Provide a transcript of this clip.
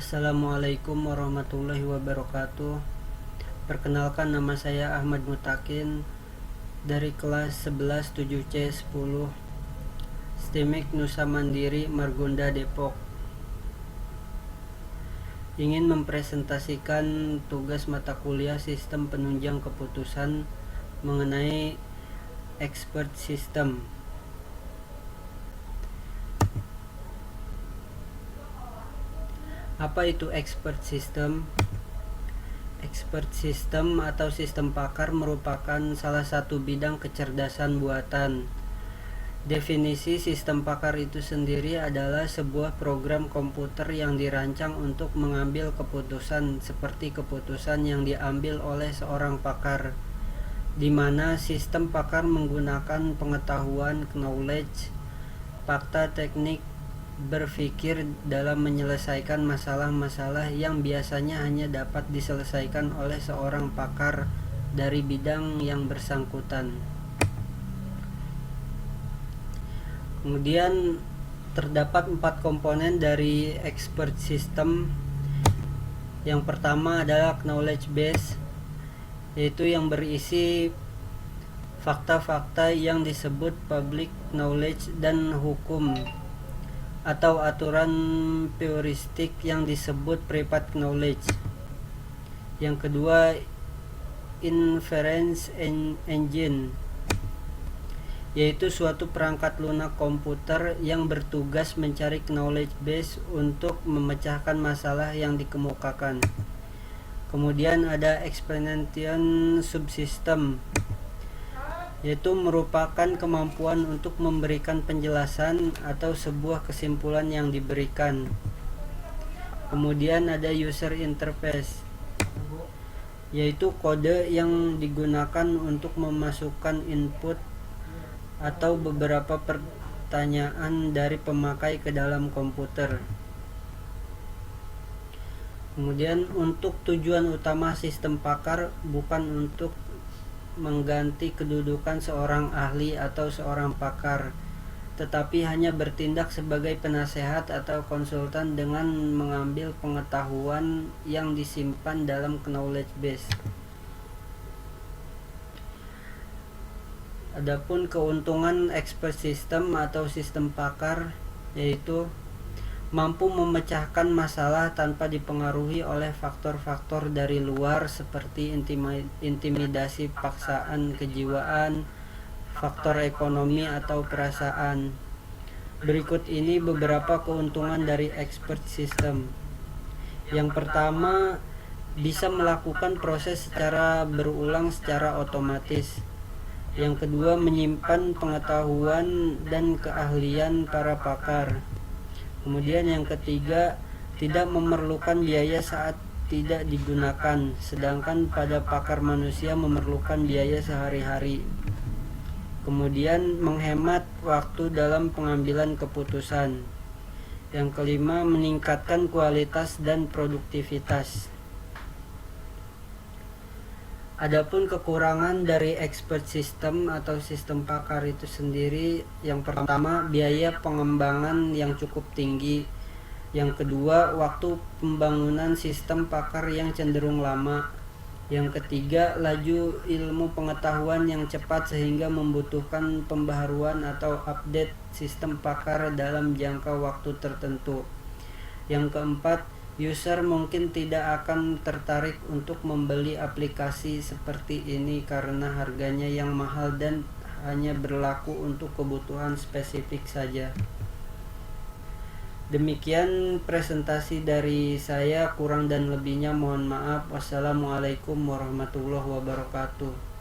Assalamualaikum warahmatullahi wabarakatuh. Perkenalkan, nama saya Ahmad Mutakin dari kelas 11 7C 10 STIMIK Nusa Mandiri Margonda Depok. Ingin mempresentasikan tugas mata kuliah Sistem Penunjang Keputusan mengenai Expert System. Apa itu expert system? Expert system atau sistem pakar merupakan salah satu bidang kecerdasan buatan. Definisi sistem pakar itu sendiri adalah sebuah program komputer yang dirancang untuk mengambil keputusan seperti keputusan yang diambil oleh seorang pakar, di mana sistem pakar menggunakan pengetahuan, knowledge, fakta, teknik berpikir dalam menyelesaikan masalah-masalah yang biasanya hanya dapat diselesaikan oleh seorang pakar dari bidang yang bersangkutan. Kemudian terdapat 4 komponen dari expert system. Yang pertama adalah knowledge base, yaitu yang berisi fakta-fakta yang disebut public knowledge dan hukum atau aturan heuristik yang disebut private knowledge. Yang kedua, inference engine, yaitu suatu perangkat lunak komputer yang bertugas mencari knowledge base untuk memecahkan masalah yang dikemukakan. Kemudian ada explanation subsystem, yaitu merupakan kemampuan untuk memberikan penjelasan atau sebuah kesimpulan yang diberikan. Kemudian ada user interface, yaitu kode yang digunakan untuk memasukkan input atau beberapa pertanyaan dari pemakai ke dalam komputer. Kemudian untuk tujuan utama sistem pakar bukan untuk mengganti kedudukan seorang ahli atau seorang pakar, tetapi hanya bertindak sebagai penasehat atau konsultan dengan mengambil pengetahuan yang disimpan dalam knowledge base. Adapun keuntungan expert system atau sistem pakar, yaitu mampu memecahkan masalah tanpa dipengaruhi oleh faktor-faktor dari luar seperti intimidasi, paksaan, kejiwaan, faktor ekonomi atau perasaan. Berikut ini beberapa keuntungan dari expert system. Yang pertama, bisa melakukan proses secara berulang secara otomatis. Yang kedua, menyimpan pengetahuan dan keahlian para pakar. Kemudian yang ketiga, tidak memerlukan biaya saat tidak digunakan, sedangkan pada pakar manusia memerlukan biaya sehari-hari. Kemudian menghemat waktu dalam pengambilan keputusan. Yang kelima, meningkatkan kualitas dan produktivitas. Adapun kekurangan dari expert system atau sistem pakar itu sendiri, yang pertama, biaya pengembangan yang cukup tinggi. Yang kedua, waktu pembangunan sistem pakar yang cenderung lama. Yang ketiga, laju ilmu pengetahuan yang cepat sehingga membutuhkan pembaharuan atau update sistem pakar dalam jangka waktu tertentu. Yang keempat, user mungkin tidak akan tertarik untuk membeli aplikasi seperti ini karena harganya yang mahal dan hanya berlaku untuk kebutuhan spesifik saja. Demikian presentasi dari saya, kurang dan lebihnya mohon maaf. Wassalamualaikum warahmatullahi wabarakatuh.